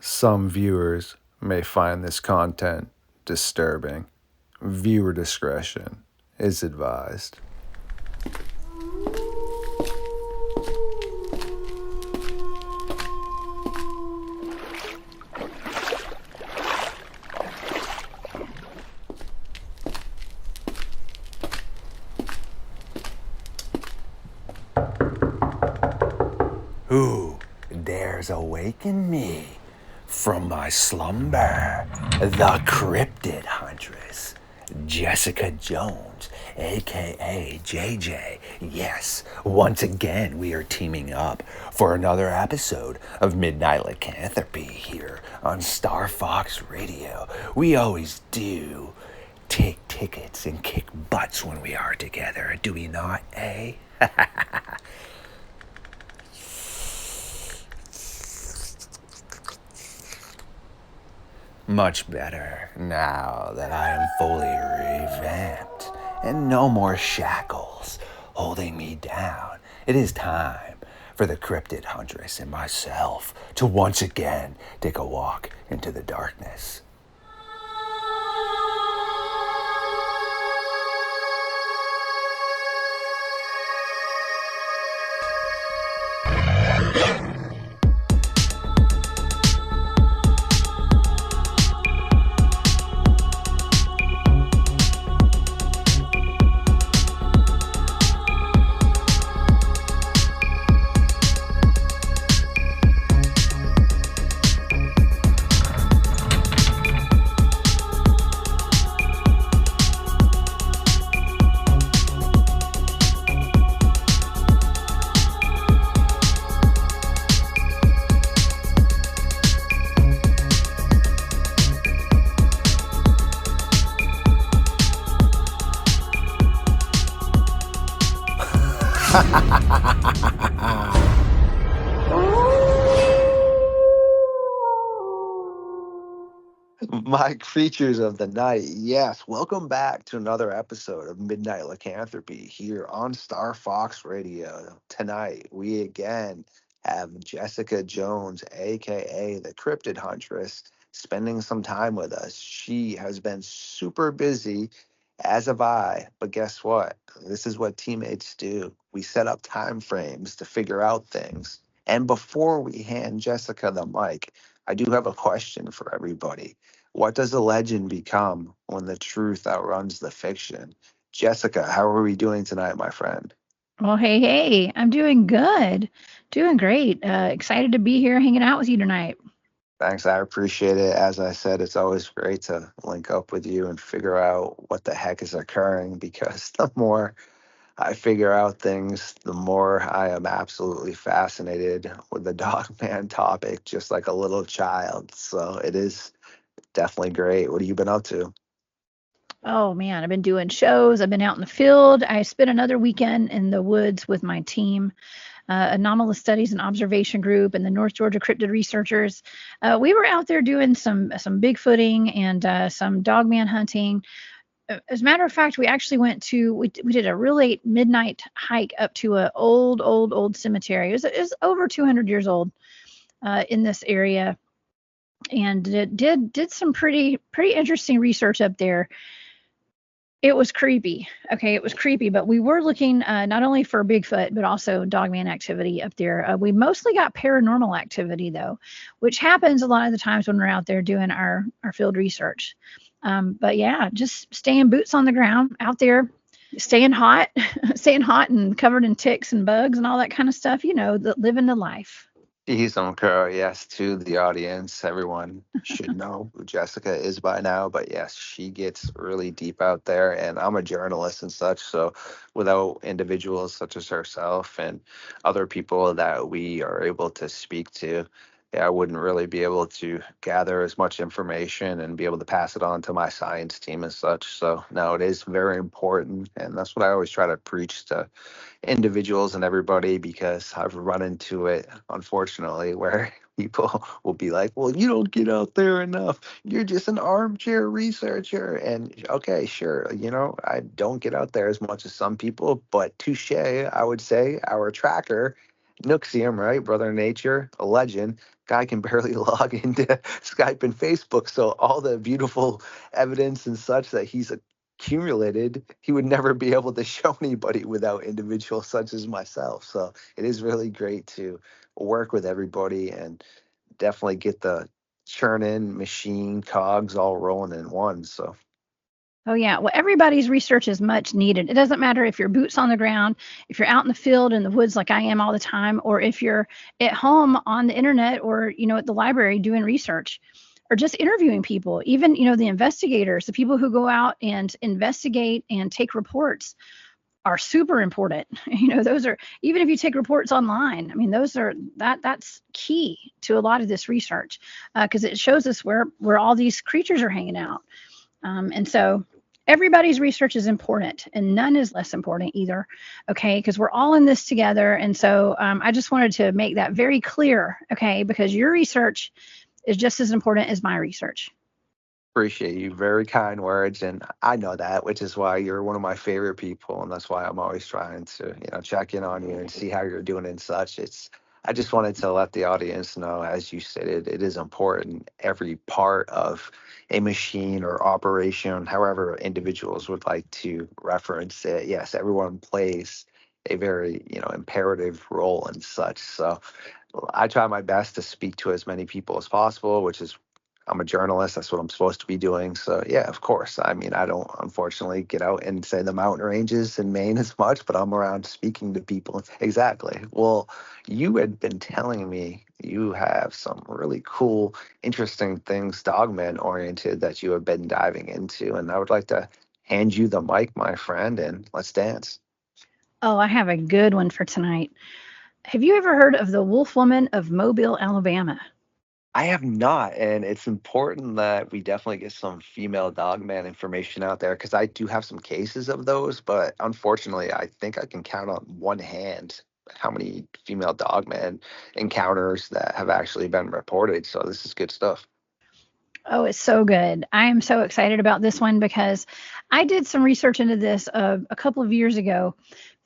Some viewers may find this content disturbing. Viewer discretion is advised. Who dares awaken me from my slumber? The Cryptid Huntress, Jessica Jones, aka JJ. Yes, once again we are teaming up for another episode of Midnight Lycanthropy here on StarFox Radio. We always do take tickets and kick butts when we are together, do we not, eh? Much better now that I am fully revamped and no more shackles holding me down. It is time for the Cryptid Huntress and myself to once again take a walk into the darkness. My creatures of the night, yes, welcome back to another episode of Midnight Lycanthropy here on Star Fox Radio. Tonight, we again have Jessica Jones, aka the Cryptid Huntress, spending some time with us. She has been super busy, as have I, but guess what? This is what teammates do. We set up time frames to figure out things. And before we hand Jessica the mic, I do have a question for everybody. What does a legend become when the truth outruns the fiction? Jessica, how are we doing tonight, my friend? Well, hey, I'm doing good. Doing great. Excited to be here hanging out with you tonight. Thanks, I appreciate it. As I said, it's always great to link up with you and figure out what the heck is occurring because the more I figure out things, the more I am absolutely fascinated with the Dogman topic, just like a little child. So it is definitely great. What have you been up to? Oh man, I've been doing shows. I've been out in the field. I spent another weekend in the woods with my team, Anomalous Studies and Observation Group, and the North Georgia Cryptid Researchers. We were out there doing some Bigfooting and some dogman hunting. As a matter of fact, we actually we did a real late midnight hike up to a old cemetery. It was over 200 years old in this area, and it did some pretty interesting research up there. It was creepy. Okay, it was creepy, but we were looking not only for Bigfoot but also dogman activity up there. We mostly got paranormal activity though, which happens a lot of the times when we're out there doing our field research. But yeah, just staying boots on the ground out there, staying hot, staying hot and covered in ticks and bugs and all that kind of stuff. Living the life. Some Crow, yes, to the audience. Everyone should know who Jessica is by now, but yes, she gets really deep out there, and I'm a journalist and such. So, without individuals such as herself and other people that we are able to speak to, yeah, I wouldn't really be able to gather as much information and be able to pass it on to my science team and such. So, no, it is very important, and that's what I always try to preach to individuals and everybody because I've run into it, unfortunately, where people will be like, well, you don't get out there enough. You're just an armchair researcher. And okay, sure, I don't get out there as much as some people, but touche, I would say our tracker Nooksium, right? Brother Nature, a legend. Guy can barely log into Skype and Facebook. So all the beautiful evidence and such that he's accumulated, he would never be able to show anybody without individuals such as myself. So it is really great to work with everybody and definitely get the churning machine cogs all rolling in one. So Oh, yeah. Well, everybody's research is much needed. It doesn't matter if you're boots on the ground, if you're out in the field in the woods like I am all the time, or if you're at home on the internet or, at the library doing research or just interviewing people, even, the investigators, the people who go out and investigate and take reports are super important. Those are, even if you take reports online, I mean, that's key to a lot of this research because it shows us where all these creatures are hanging out. And so everybody's research is important and none is less important either. Okay. Because we're all in this together. And so I just wanted to make that very clear. Okay. Because your research is just as important as my research. appreciate you. Very kind words. And I know that, which is why you're one of my favorite people. And that's why I'm always trying to, check in on you and see how you're doing and such. I just wanted to let the audience know, as you stated, it is important. Every part of a machine or operation, however individuals would like to reference it, yes, everyone plays a very, imperative role and such. So I try my best to speak to as many people as possible, which is I'm a journalist. That's what I'm supposed to be doing. So yeah, of course. I mean, I don't unfortunately get out and say the mountain ranges in Maine as much, but I'm around speaking to people. Exactly. Well, you had been telling me you have some really cool, interesting things, Dogman oriented, that you have been diving into, and I would like to hand you the mic, my friend, and let's dance. Oh, I have a good one for tonight. Have you ever heard of the Wolf Woman of Mobile, Alabama? I have not, and it's important that we definitely get some female dogman information out there because I do have some cases of those, but unfortunately, I think I can count on one hand how many female dogman encounters that have actually been reported. So this is good stuff. Oh, it's so good. I am so excited about this one because I did some research into this a couple of years ago.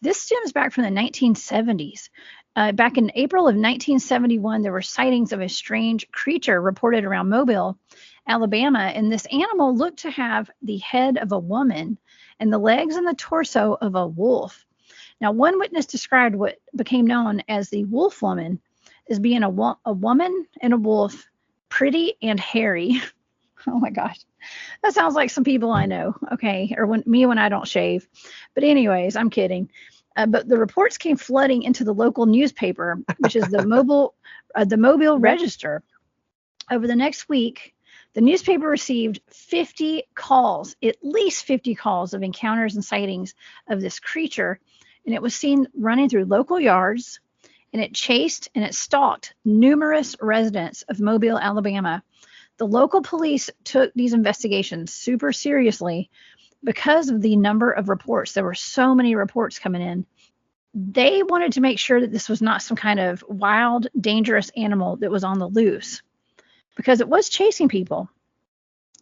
This stems back from the 1970s. Back in April of 1971, there were sightings of a strange creature reported around Mobile, Alabama, and this animal looked to have the head of a woman and the legs and the torso of a wolf. Now, one witness described what became known as the Wolf Woman as being a woman and a wolf, pretty and hairy. Oh my gosh. That sounds like some people I know. Okay. Or when I don't shave. But anyways, I'm kidding. But the reports came flooding into the local newspaper, which is the Mobile Register. Over the next week, the newspaper received 50 calls, at least 50 calls of encounters and sightings of this creature. And it was seen running through local yards, and it chased and it stalked numerous residents of Mobile, Alabama. The local police took these investigations super seriously because of the number of reports. There were so many reports coming in. They wanted to make sure that this was not some kind of wild, dangerous animal that was on the loose because it was chasing people.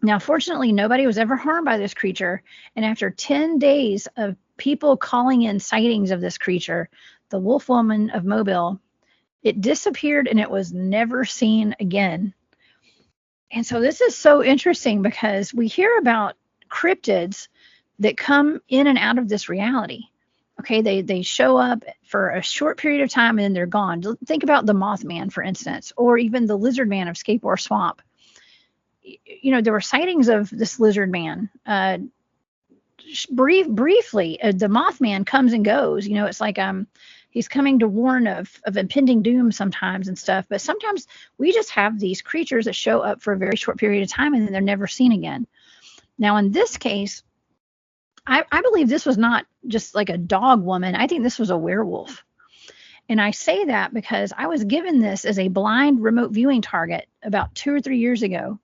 Now, fortunately, nobody was ever harmed by this creature. And after 10 days of people calling in sightings of this creature, the Wolf Woman of Mobile, it disappeared and it was never seen again. And so this is so interesting because we hear about cryptids that come in and out of this reality. Okay, they show up for a short period of time and then they're gone. Think about the Mothman, for instance, or even the Lizard Man of Scapor Swamp. There were sightings of this lizard man. Briefly, the Mothman comes and goes. It's like he's coming to warn of impending doom sometimes and stuff. But sometimes we just have these creatures that show up for a very short period of time and then they're never seen again. Now, in this case, I believe this was not just like a dog woman. I think this was a werewolf. And I say that because I was given this as a blind remote viewing target about 2 or 3 years ago.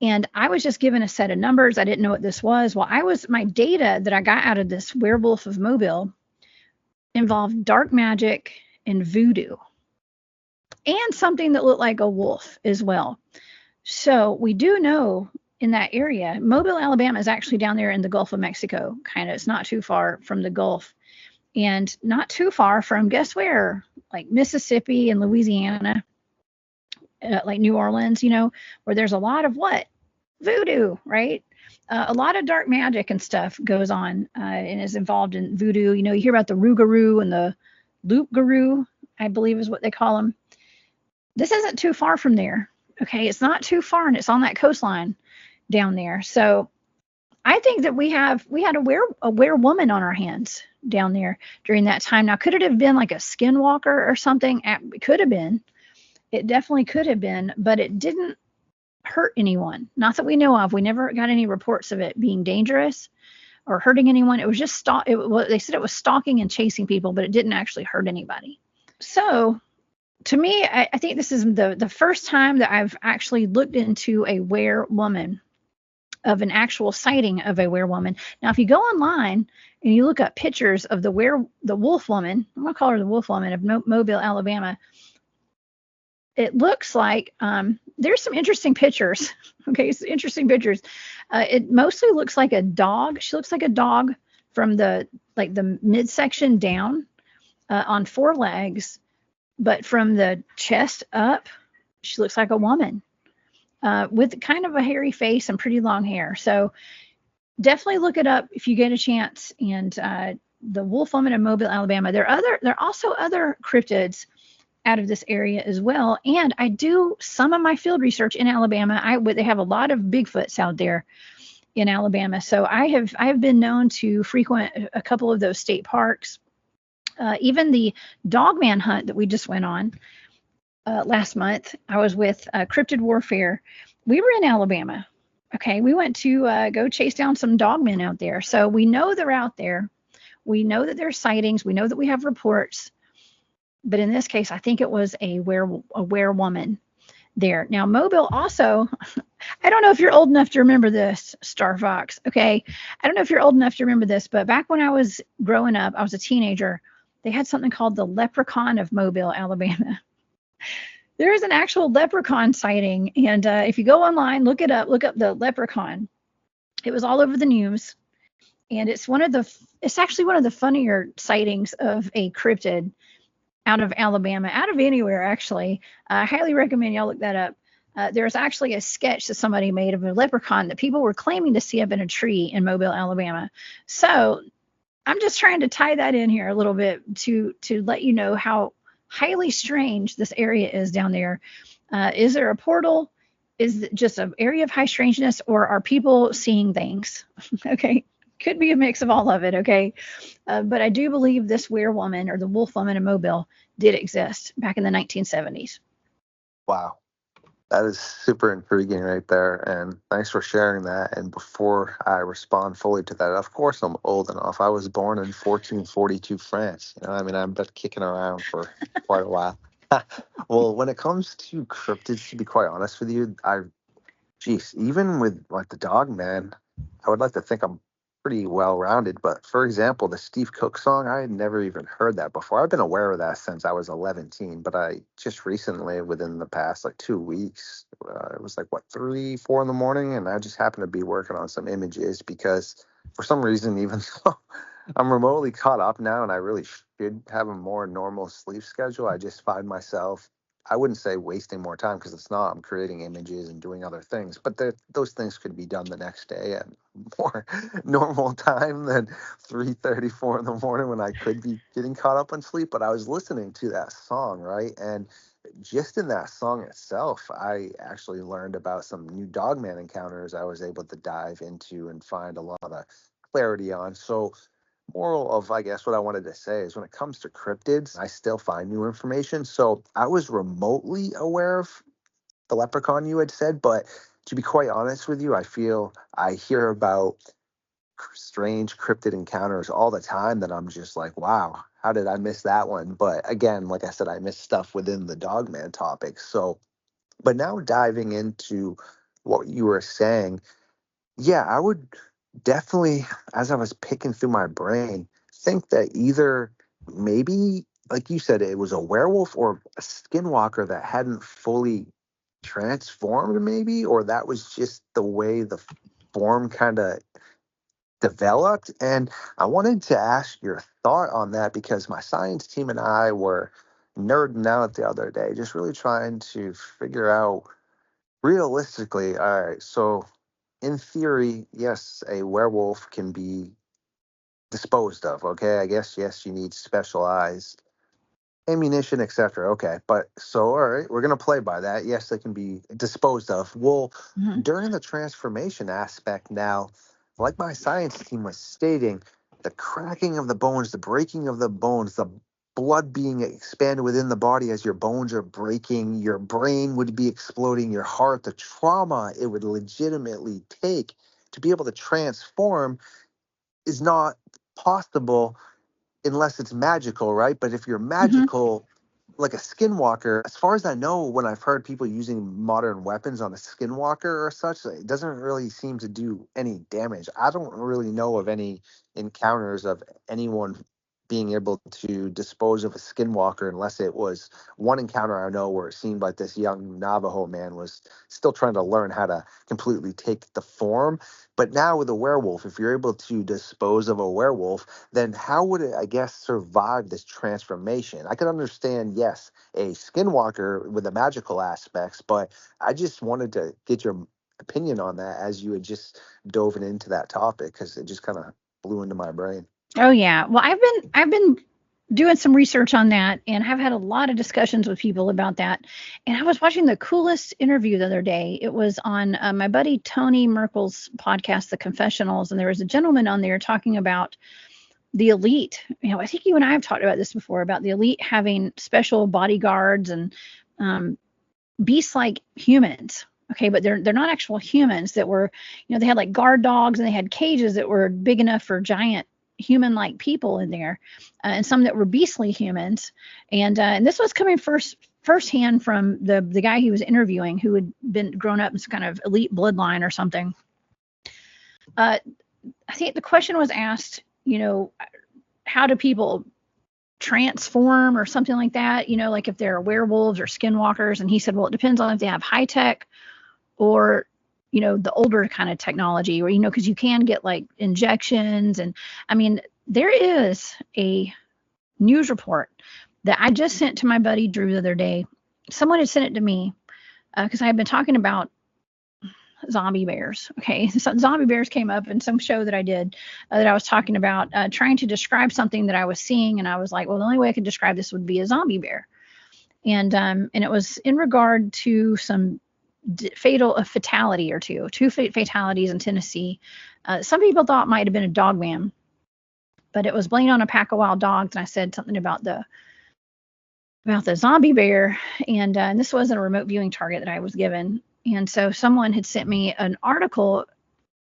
And I was just given a set of numbers. I didn't know what this was. Well, my data that I got out of this werewolf of Mobile involved dark magic and voodoo and something that looked like a wolf as well. So we do know in that area, Mobile, Alabama is actually down there in the Gulf of Mexico, kind of. It's not too far from the Gulf and not too far from, guess where? like Mississippi and Louisiana, like New Orleans, where there's a lot of what? Voodoo, right? A lot of dark magic and stuff goes on and is involved in voodoo. You hear about the Rougarou and the Loup-garou, I believe is what they call them. This isn't too far from there. Okay, it's not too far, and it's on that coastline down there. So I think that we had a werewoman on our hands down there during that time. Now, could it have been like a skinwalker or something? It could have been. It definitely could have been, but it didn't hurt anyone. Not that we know of. We never got any reports of it being dangerous or hurting anyone. It was just they said it was stalking and chasing people, but it didn't actually hurt anybody. So to me, I think this is the first time that I've actually looked into a werewoman, of an actual sighting of a werewoman. Now, if you go online and you look up pictures of the wolf woman, I'm gonna call her the wolf woman of Mobile, Alabama. It looks like there's some interesting pictures. Okay, some interesting pictures. It mostly looks like a dog. She looks like a dog from the midsection down on four legs, but from the chest up, she looks like a woman with kind of a hairy face and pretty long hair. So definitely look it up if you get a chance. And the wolf woman in Mobile, Alabama. There are also other cryptids out of this area as well. And I do some of my field research in Alabama. They have a lot of Bigfoots out there in Alabama. So I have been known to frequent a couple of those state parks. Even the Dogman hunt that we just went on last month, I was with Cryptid Warfare. We were in Alabama. Okay, we went to go chase down some dogmen out there. So we know they're out there. We know that there's sightings. We know that we have reports. But in this case, I think it was a werewoman there. Now, Mobile also, I don't know if you're old enough to remember this, StarFox. Okay, I don't know if you're old enough to remember this, but back when I was growing up, I was a teenager. They had something called the Leprechaun of Mobile, Alabama. There is an actual leprechaun sighting, and if you go online, look it up. Look up the leprechaun. It was all over the news, and it's actually one of the funnier sightings of a cryptid out of Alabama, out of anywhere, actually. I highly recommend y'all look that up. There's actually a sketch that somebody made of a leprechaun that people were claiming to see up in a tree in Mobile, Alabama. So I'm just trying to tie that in here a little bit to let you know how highly strange this area is down there. Is there a portal? Is it just an area of high strangeness, or are people seeing things? Okay. Could be a mix of all of it, okay? But I do believe this werewoman, or the wolf woman in Mobile, did exist back in the 1970s. Wow. That is super intriguing right there. And thanks for sharing that. And before I respond fully to that, of course I'm old enough. I was born in 1442 France. I've been kicking around for quite a while. Well, when it comes to cryptids, to be quite honest with you, even with like the Dogman, I would like to think I'm pretty well rounded. But for example, the Steve Cook song, I had never even heard that before. I've been aware of that since I was 11, but I just recently, within the past like 2 weeks, it was like 3, 4 in the morning, and I just happened to be working on some images because for some reason, even though I'm remotely caught up now and I really should have a more normal sleep schedule, I just find myself, I wouldn't say wasting more time because it's not. I'm creating images and doing other things, but those things could be done the next day at more normal time than 3:34 in the morning when I could be getting caught up on sleep. But I was listening to that song, right? And just in that song itself, I actually learned about some new Dogman encounters I was able to dive into and find a lot of clarity on. So moral of, I guess, what I wanted to say is when it comes to cryptids, I still find new information. So I was remotely aware of the leprechaun you had said, but to be quite honest with you, I feel I hear about strange cryptid encounters all the time that I'm just like, wow, how did I miss that one? But again, like I said, I miss stuff within the Dogman topic. So, but now diving into what you were saying, yeah, I would definitely, as I was picking through my brain, think that either maybe, like you said, it was a werewolf or a skinwalker that hadn't fully transformed, maybe, or that was just the way the form kind of developed. And I wanted to ask your thought on that because my science team and I were nerding out the other day, just really trying to figure out realistically. All right, so in theory, yes, a werewolf can be disposed of. Okay, I guess yes, you need specialized ammunition, etc. Okay, but so all right, we're gonna play by that. Yes, they can be disposed of. Well, Mhm. during the transformation aspect now, like my science team was stating, the cracking of the bones, the breaking of the bones, the blood being expanded within the body as your bones are breaking, your brain would be exploding, your heart, the trauma it would legitimately take to be able to transform is not possible unless it's magical, right? But if you're Mhm. magical, like a skinwalker, as far as I know, when I've heard people using modern weapons on a skinwalker or such, it doesn't really seem to do any damage. I don't really know of any encounters of anyone being able to dispose of a skinwalker unless it was one encounter I know where it seemed like this young Navajo man was still trying to learn how to completely take the form. But now with a werewolf, if you're able to dispose of a werewolf, then how would it, I guess, survive this transformation? I could understand, yes, a skinwalker with the magical aspects, but I just wanted to get your opinion on that as you had just dove into that topic because it just kind of blew into my brain. Oh yeah. Well, I've been doing some research on that and have had a lot of discussions with people about that. And I was watching the coolest interview the other day. It was on my buddy Tony Merkel's podcast, The Confessionals, and there was a gentleman on there talking about the elite. I think you and I have talked about this before about the elite having special bodyguards and um, beast-like humans. Okay, but they're not actual humans that were, they had like guard dogs and they had cages that were big enough for giant human-like people in there, and some that were beastly humans. And this was coming firsthand from the guy he was interviewing, who had been grown up in some kind of elite bloodline or something. I think the question was asked, how do people transform or something like that, like if they're werewolves or skinwalkers. And he said, well, it depends on if they have high tech or, the older kind of technology, or, because you can get like injections. And I mean, there is a news report that I just sent to my buddy Drew the other day. Someone had sent it to me because I had been talking about zombie bears. Okay, so zombie bears came up in some show that I did, that I was talking about, trying to describe something that I was seeing, and I was like, well, the only way I could describe this would be a zombie bear, and it was in regard to some a fatality or two fatalities in Tennessee. Some people thought might have been a Dogman, but it was blamed on a pack of wild dogs, and I said something about the zombie bear, and this wasn't a remote viewing target that I was given. And so someone had sent me an article,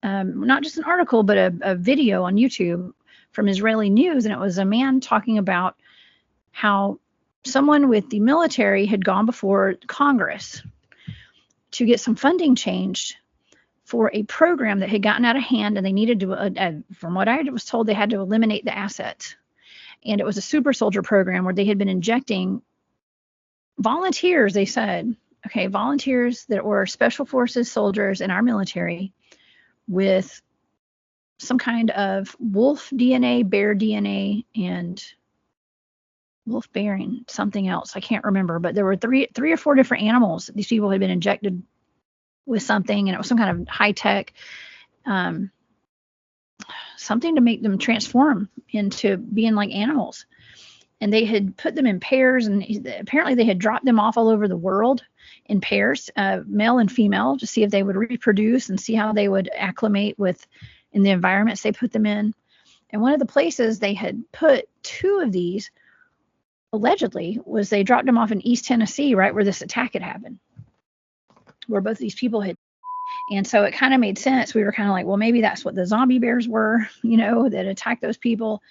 not just an article, but a video on YouTube from Israeli news. And it was a man talking about how someone with the military had gone before Congress to get some funding changed for a program that had gotten out of hand, and they needed to, from what I was told, they had to eliminate the assets. And it was a super soldier program where they had been injecting volunteers, they said, okay, volunteers that were special forces soldiers in our military with some kind of wolf DNA, bear DNA, and wolf bearing something else. I can't remember, but there were three or four different animals. These people had been injected with something, and it was some kind of high tech, um, something to make them transform into being like animals. And they had put them in pairs, and apparently they had dropped them off all over the world in pairs, male and female, to see if they would reproduce and see how they would acclimate in the environments they put them in. And one of the places they had put two of these, allegedly, was they dropped them off in East Tennessee, right where this attack had happened, where both these people had. And so it kind of made sense. We were kind of like, well, maybe that's what the zombie bears were, that attacked those people.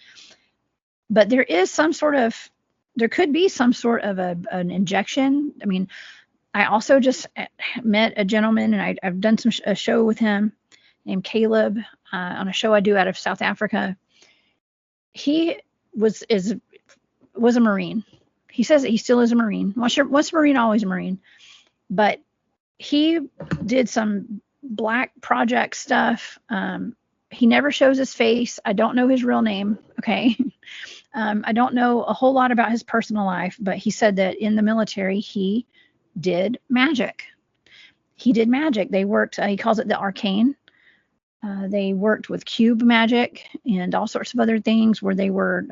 But there could be some sort of an injection. I mean, I also just met a gentleman, and I've done a show with him named Caleb, on a show I do out of South Africa. He was a Marine. He says that he still is a Marine. Once a Marine, always a Marine. But he did some black project stuff. He never shows his face. I don't know his real name. Okay. I don't know a whole lot about his personal life, but he said that in the military he did magic. He did magic. They worked. He calls it the arcane. They worked with cube magic and all sorts of other things where they were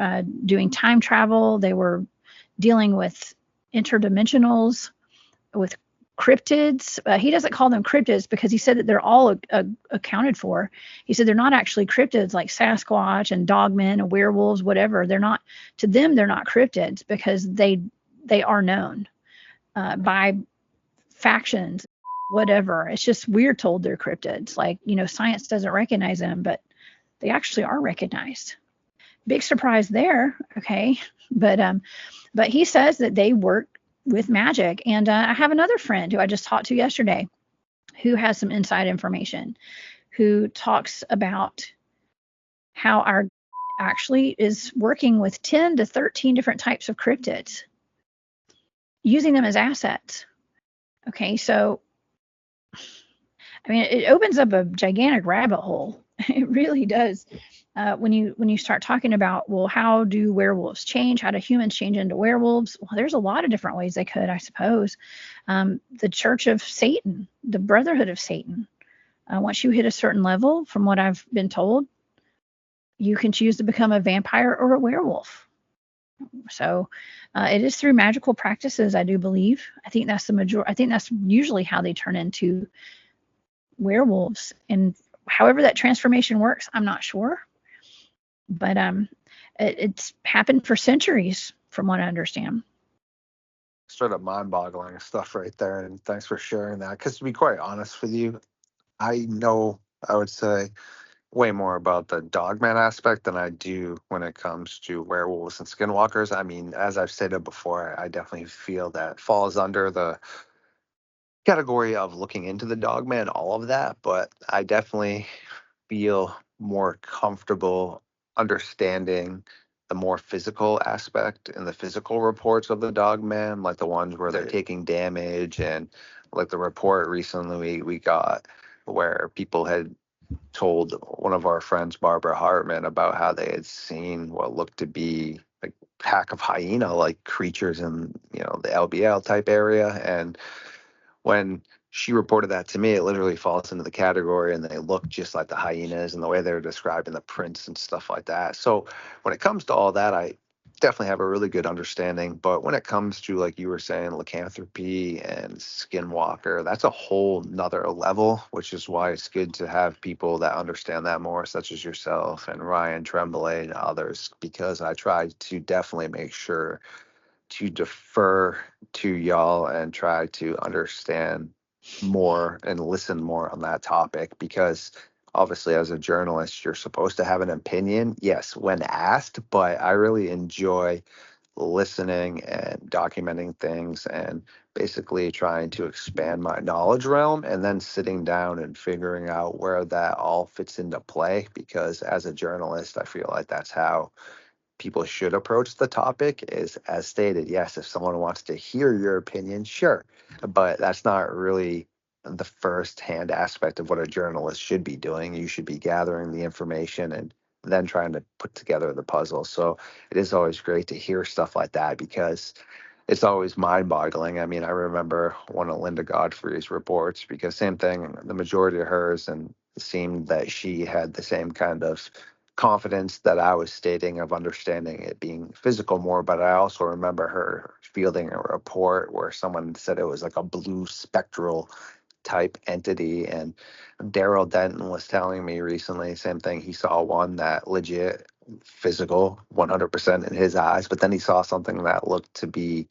doing time travel. They were dealing with interdimensionals, with cryptids. He doesn't call them cryptids because he said that they're all accounted for. He said they're not actually cryptids like Sasquatch and Dogman and werewolves, whatever. They're not, to them, they're not cryptids because they are known by factions, whatever. It's just we're told they're cryptids. Like, science doesn't recognize them, but they actually are recognized. Big surprise there. Okay. But he says that they work with magic. And I have another friend who I just talked to yesterday who has some inside information, who talks about how our actually is working with 10 to 13 different types of cryptids, using them as assets. Okay, so I mean, it opens up a gigantic rabbit hole. It really does. When you start talking about, well, how do werewolves change? How do humans change into werewolves? Well, there's a lot of different ways they could, I suppose. The Church of Satan, the Brotherhood of Satan. Once you hit a certain level, from what I've been told, you can choose to become a vampire or a werewolf. So it is through magical practices, I do believe. I think that's I think that's usually how they turn into werewolves. And however that transformation works, I'm not sure. But it's happened for centuries, from what I understand. Straight up mind-boggling stuff right there, and thanks for sharing that. Because to be quite honest with you, I know, I would say, way more about the Dogman aspect than I do when it comes to werewolves and skinwalkers. I mean, as I've stated before, I definitely feel that falls under the category of looking into the Dogman, all of that, but I definitely feel more comfortable understanding the more physical aspect and the physical reports of the Dogman, like the ones where they're taking damage, and like the report recently we got where people had told one of our friends, Barbara Hartman, about how they had seen what looked to be like pack of hyena like creatures in the LBL type area. And when she reported that to me, it literally falls into the category, and they look just like the hyenas and the way they're describing the prints and stuff like that. So when it comes to all that, I definitely have a really good understanding. But when it comes to, like you were saying, lycanthropy and skinwalker, that's a whole nother level, which is why it's good to have people that understand that more, such as yourself and Ryan Tremblay and others, because I try to definitely make sure to defer to y'all and try to understand more and listen more on that topic, because obviously as a journalist you're supposed to have an opinion, yes, when asked, but I really enjoy listening and documenting things and basically trying to expand my knowledge realm, and then sitting down and figuring out where that all fits into play, because as a journalist I feel like that's how people should approach the topic. Is, as stated, yes, if someone wants to hear your opinion, sure, but that's not really the first hand aspect of what a journalist should be doing. You should be gathering the information and then trying to put together the puzzle. So it is always great to hear stuff like that, because it's always mind-boggling. I mean, I remember one of Linda Godfrey's reports, because same thing, the majority of hers, and it seemed that she had the same kind of confidence that I was stating of understanding it being physical more. But I also remember her fielding a report where someone said it was like a blue spectral type entity. And Daryl Denton was telling me recently, same thing. He saw one that legit physical 100% in his eyes, but then he saw something that looked to be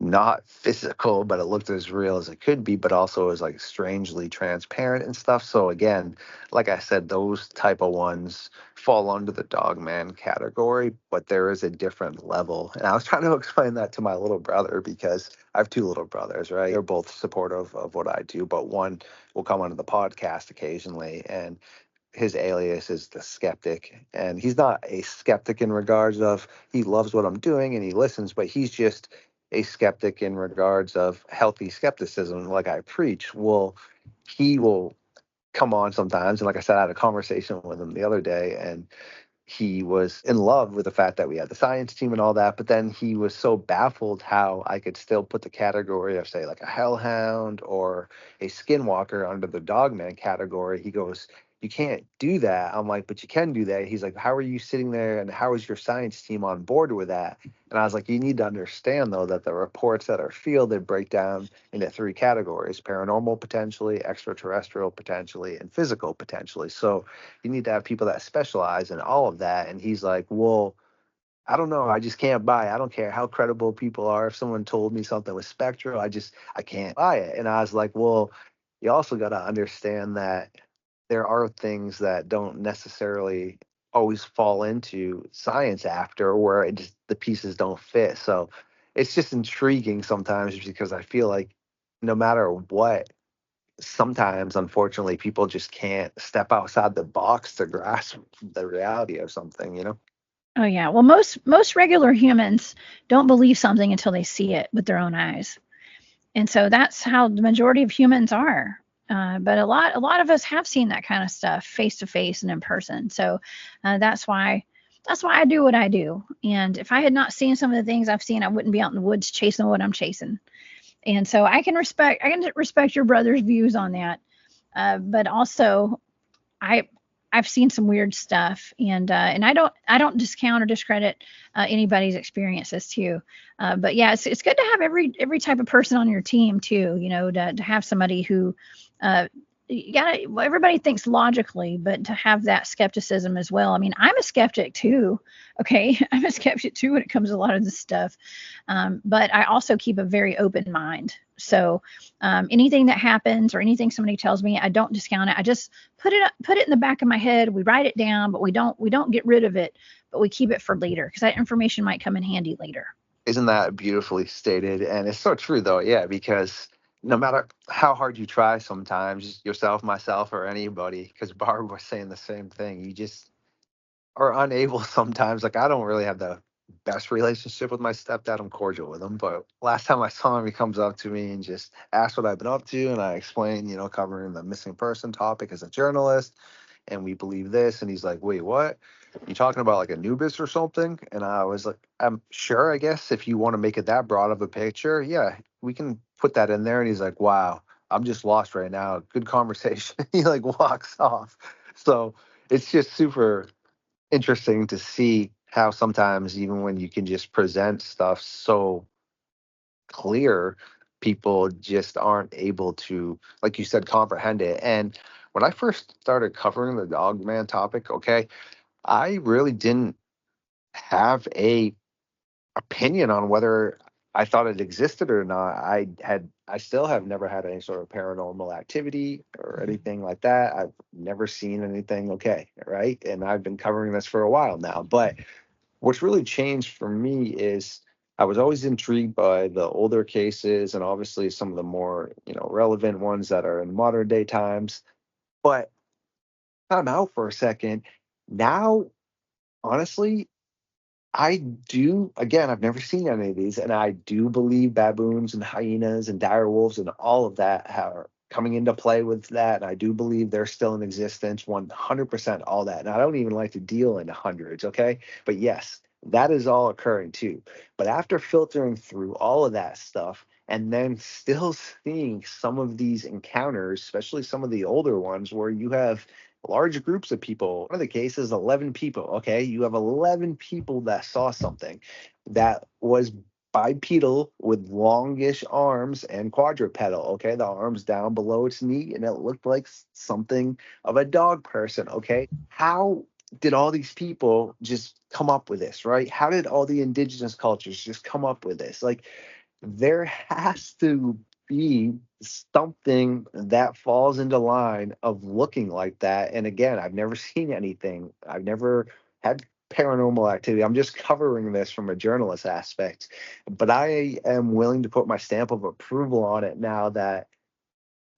not physical, but it looked as real as it could be, but also is like strangely transparent and stuff. So again, like I said, those type of ones fall under the Dogman category, but there is a different level. And I was trying to explain that to my little brother, because I have two little brothers, right? They're both supportive of what I do, but one will come onto the podcast occasionally, and his alias is the skeptic. And he's not a skeptic in regards of he loves what I'm doing and he listens, but he's just a skeptic in regards of healthy skepticism, like I preach. Well, he will come on sometimes, and like I said, I had a conversation with him the other day, and he was in love with the fact that we had the science team and all that, but then he was so baffled how I could still put the category of, say, like a hellhound or a skinwalker under the dogman category. He goes, you can't do that. I'm like, but you can do that. He's like, how are you sitting there and how is your science team on board with that? And I was like, you need to understand, though, that the reports that are fielded break down into three categories: paranormal potentially, extraterrestrial potentially, and physical potentially. So you need to have people that specialize in all of that. And he's like, well, I don't know. I just can't buy it. I don't care how credible people are. If someone told me something was spectral, I can't buy it. And I was like, well, you also got to understand that there are things that don't necessarily always fall into science after where it just the pieces don't fit. So it's just intriguing sometimes because I feel like no matter what, sometimes unfortunately people just can't step outside the box to grasp the reality of something, you know? Oh yeah. Well, most regular humans don't believe something until they see it with their own eyes, and so that's how the majority of humans are. But a lot of us have seen that kind of stuff face to face and in person. So that's why I do what I do. And if I had not seen some of the things I've seen, I wouldn't be out in the woods chasing what I'm chasing. And so I can respect your brother's views on that. But also I I've seen some weird stuff, and I don't discount or discredit anybody's experiences too. But yeah, it's good to have every type of person on your team too. To have somebody who you gotta well, everybody thinks logically, but to have that skepticism as well. I mean, I'm a skeptic too. Okay, I'm a skeptic too when it comes to a lot of this stuff. But I also keep a very open mind. So anything that happens or anything somebody tells me, I don't discount it. I just put it in the back of my head. We write it down, but we don't get rid of it, but we keep it for later because that information might come in handy later. Isn't that beautifully stated? And it's so true, though. Yeah, because no matter how hard you try, sometimes yourself, myself, or anybody, because Barb was saying the same thing, you just are unable sometimes. Like, I don't really have the best relationship with my stepdad. I'm cordial with him. But last time I saw him, he comes up to me and just asks what I've been up to. And I explain, covering the missing person topic as a journalist. And we believe this. And he's like, wait, what? You talking about like Anubis or something? And I was like, I'm sure, I guess, if you want to make it that broad of a picture, yeah, we can put that in there. And he's like, wow, I'm just lost right now. Good conversation. He like walks off. So it's just super interesting to see how sometimes even when you can just present stuff so clear, people just aren't able to, like you said, comprehend it. And when I first started covering the Dogman topic, okay, I really didn't have a opinion on whether I thought it existed or not. I still have never had any sort of paranormal activity or anything like that. I've never seen anything. Okay, right? And I've been covering this for a while now. But what's really changed for me is I was always intrigued by the older cases and obviously some of the more, relevant ones that are in modern day times. But time out for a second. Now, honestly, I do. Again, I've never seen any of these, and I do believe baboons and hyenas and dire wolves and all of that are coming into play with that. And I do believe they're still in existence, 100%, all that. And I don't even like to deal in hundreds, okay? But yes, that is all occurring too. But after filtering through all of that stuff, and then still seeing some of these encounters, especially some of the older ones where you have large groups of people. One of the cases, 11 people. Okay, you have 11 people that saw something that was bipedal with longish arms and quadrupedal. Okay, the arms down below its knee, and it looked like something of a dog person. Okay, how did all these people just come up with this, right? How did all the indigenous cultures just come up with this? Like, there has to be something that falls into line of looking like that. And again, I've never seen anything. I've never had paranormal activity. I'm just covering this from a journalist aspect. But I am willing to put my stamp of approval on it now that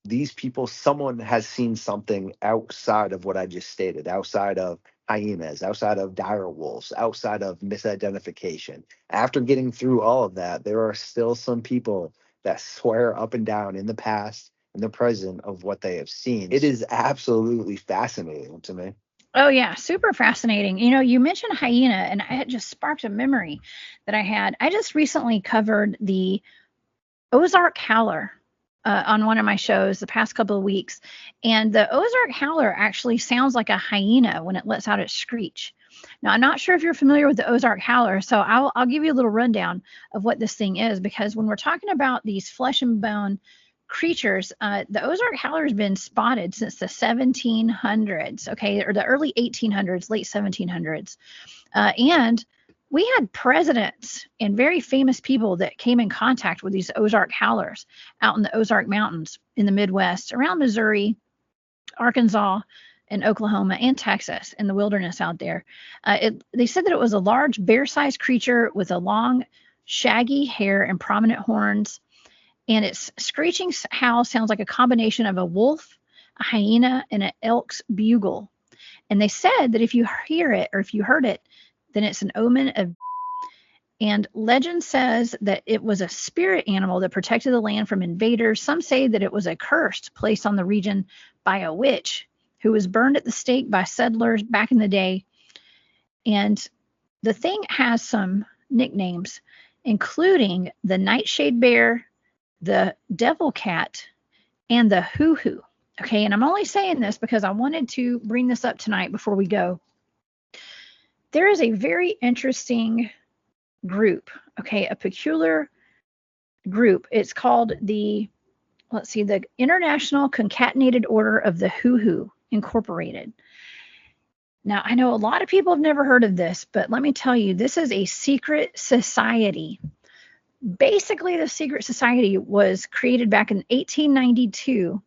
these people, someone has seen something outside of what I just stated, outside of hyenas, outside of dire wolves, outside of misidentification. After getting through all of that, there are still some people that swear up and down in the past and the present of what they have seen. It is absolutely fascinating to me. Oh yeah, super fascinating. You mentioned hyena, and it just sparked a memory that I had. I just recently covered the Ozark Howler on one of my shows the past couple of weeks, and the Ozark Howler actually sounds like a hyena when it lets out its screech. Now, I'm not sure if you're familiar with the Ozark Howler, so I'll give you a little rundown of what this thing is, because when we're talking about these flesh and bone creatures, the Ozark Howler has been spotted since the 1700s, okay, or the early 1800s, late 1700s. And we had presidents and very famous people that came in contact with these Ozark howlers out in the Ozark Mountains in the Midwest, around Missouri, Arkansas, and Oklahoma, and Texas, in the wilderness out there. They said that it was a large bear-sized creature with a long, shaggy hair and prominent horns, and its screeching howl sounds like a combination of a wolf, a hyena, and an elk's bugle. And they said that if you hear it, or if you heard it, then it's an omen of. And legend says that it was a spirit animal that protected the land from invaders. Some say that it was a curse placed on the region by a witch who was burned at the stake by settlers back in the day. And the thing has some nicknames, including the nightshade bear, the devil cat, and the hoo-hoo. Okay, and I'm only saying this because I wanted to bring this up tonight before we go. There is a very interesting group, okay, a peculiar group. It's called the International Concatenated Order of the Hoo-Hoo Incorporated. Now, I know a lot of people have never heard of this, but let me tell you, this is a secret society. Basically, the secret society was created back in 1892,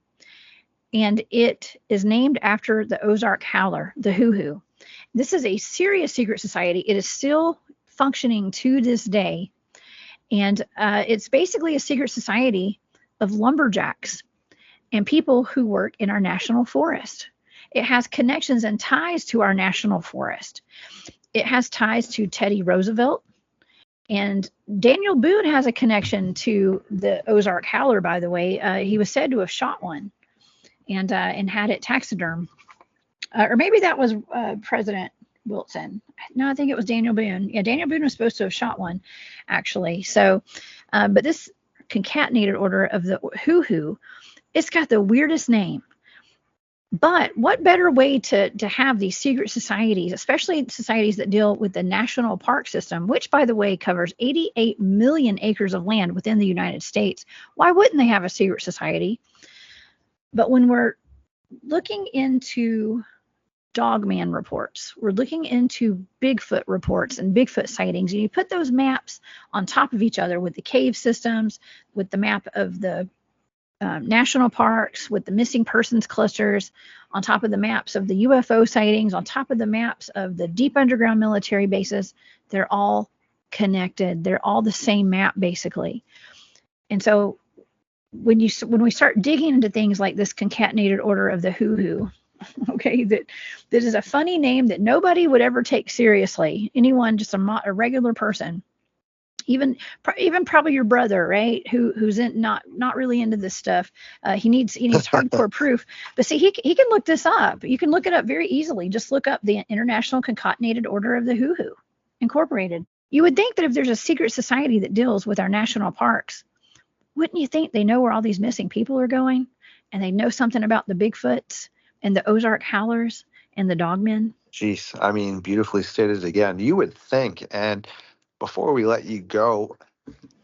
and it is named after the Ozark Howler, the Hoo-Hoo. This is a serious secret society. It is still functioning to this day, and it's basically a secret society of lumberjacks and people who work in our national forest. It has connections and ties to our national forest. It has ties to Teddy Roosevelt, and Daniel Boone has a connection to the Ozark Howler, by the way. He was said to have shot one and had it taxidermed. Or maybe that was President Wilson. No, I think it was Daniel Boone. Yeah, Daniel Boone was supposed to have shot one, actually. So, but this concatenated order of the Hoo-Hoo, it's got the weirdest name. But what better way to have these secret societies, especially societies that deal with the national park system, which, by the way, covers 88 million acres of land within the United States. Why wouldn't they have a secret society? But when we're looking into Dogman reports, we're looking into Bigfoot reports and Bigfoot sightings, and you put those maps on top of each other with the cave systems, with the map of the national parks, with the missing persons clusters, on top of the maps of the UFO sightings, on top of the maps of the deep underground military bases. They're all connected. They're all the same map, basically. And so when we start digging into things like this concatenated order of the Hoo-Hoo, okay, that is a funny name that nobody would ever take seriously. Anyone, just a regular person, even probably your brother, right? Who's not really into this stuff. He needs hardcore proof. But see, he can look this up. You can look it up very easily. Just look up the International Concatenated Order of the Hoo-Hoo Incorporated. You would think that if there's a secret society that deals with our national parks, wouldn't you think they know where all these missing people are going, and they know something about the Bigfoots and the Ozark Howlers and the Dogmen? Jeez, I mean, beautifully stated again. You would think. And before we let you go,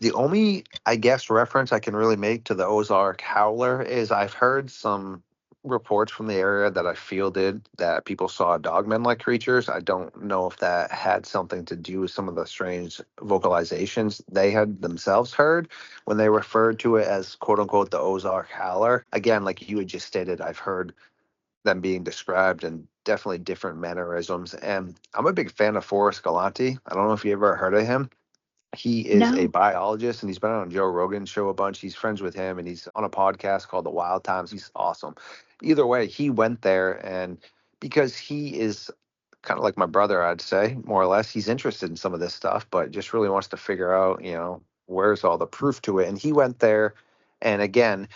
the only, I guess, reference I can really make to the Ozark Howler is I've heard some reports from the area that I fielded that people saw dogman-like creatures. I don't know if that had something to do with some of the strange vocalizations they had themselves heard when they referred to it as quote-unquote the Ozark Howler. Again, like you had just stated, I've heard them being described and definitely different mannerisms. And I'm a big fan of Forrest Galante. I don't know if you ever heard of him. He is a No. biologist, and he's been on Joe Rogan's show a bunch. He's friends with him, and he's on a podcast called The Wild Times. He's awesome. Either way, he went there, and because he is kind of like my brother, I'd say, more or less, he's interested in some of this stuff, but just really wants to figure out, where's all the proof to it. And he went there, and again,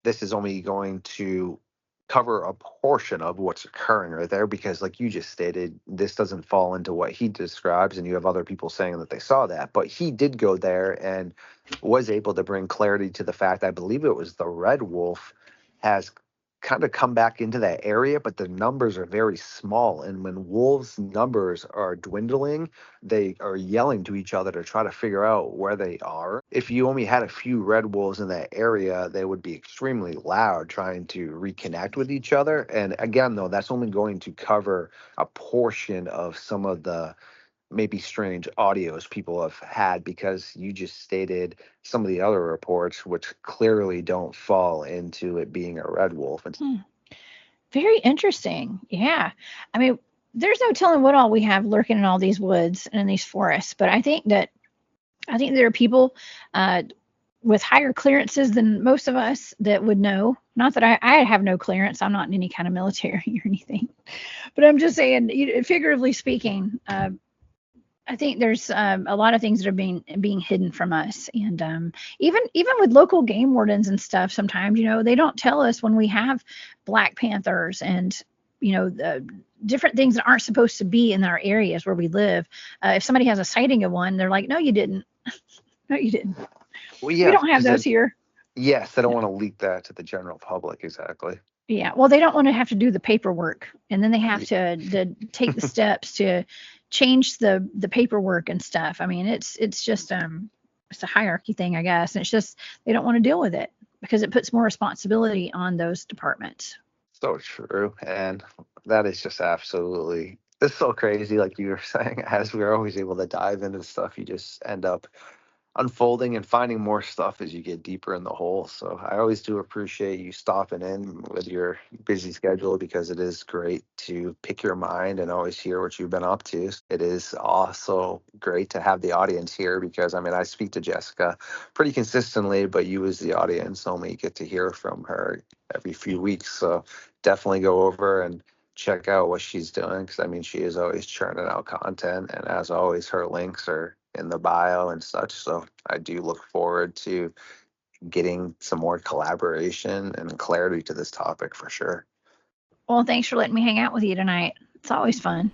this is only going to cover a portion of what's occurring right there, because like you just stated, this doesn't fall into what he describes, and you have other people saying that they saw that, but he did go there and was able to bring clarity to the fact, I believe it was the red wolf has kind of come back into that area, but the numbers are very small, and when wolves numbers are dwindling, they are yelling to each other to try to figure out where they are. If you only had a few red wolves in that area, they would be extremely loud trying to reconnect with each other. And again, though, that's only going to cover a portion of some of the maybe strange audios people have had, because you just stated some of the other reports which clearly don't fall into it being a red wolf. And Very interesting. Yeah. I mean, there's no telling what all we have lurking in all these woods and in these forests, but I think there are people with higher clearances than most of us that would know. Not that I have no clearance. I'm not in any kind of military or anything, but I'm just saying, figuratively speaking, I think there's a lot of things that are being hidden from us, and even with local game wardens and stuff. Sometimes, they don't tell us when we have black panthers and the different things that aren't supposed to be in our areas where we live. If somebody has a sighting of one, they're like, "No, you didn't. No, you didn't. well, We yeah, don't have because those here." yes, they don't want to leak that to the general public. Exactly. Yeah, well, they don't want to have to do the paperwork, and then they have to take the steps to change the paperwork and stuff. I mean, it's just it's a hierarchy thing, I guess, and it's just they don't want to deal with it because it puts more responsibility on those departments. So true. And that is just absolutely, it's so crazy. Like you were saying, as we're always able to dive into stuff, you just end up unfolding and finding more stuff as you get deeper in the hole. So I always do appreciate you stopping in with your busy schedule, because it is great to pick your mind and always hear what you've been up to. It is also great to have the audience here, because I mean, I speak to Jessica pretty consistently, but you as the audience only get to hear from her every few weeks. So definitely go over and check out what she's doing, because I mean, she is always churning out content, and as always, her links are in the bio and such. So I do look forward to getting some more collaboration and clarity to this topic for sure. Well, thanks for letting me hang out with you tonight. It's always fun.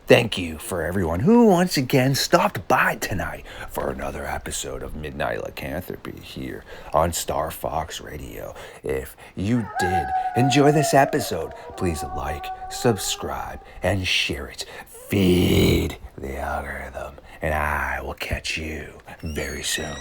Thank you for everyone who once again stopped by tonight for another episode of Midnight Lycanthropy here on Star Fox Radio. If you did enjoy this episode, please like, subscribe, and share it. Feed the algorithm, and I will catch you very soon.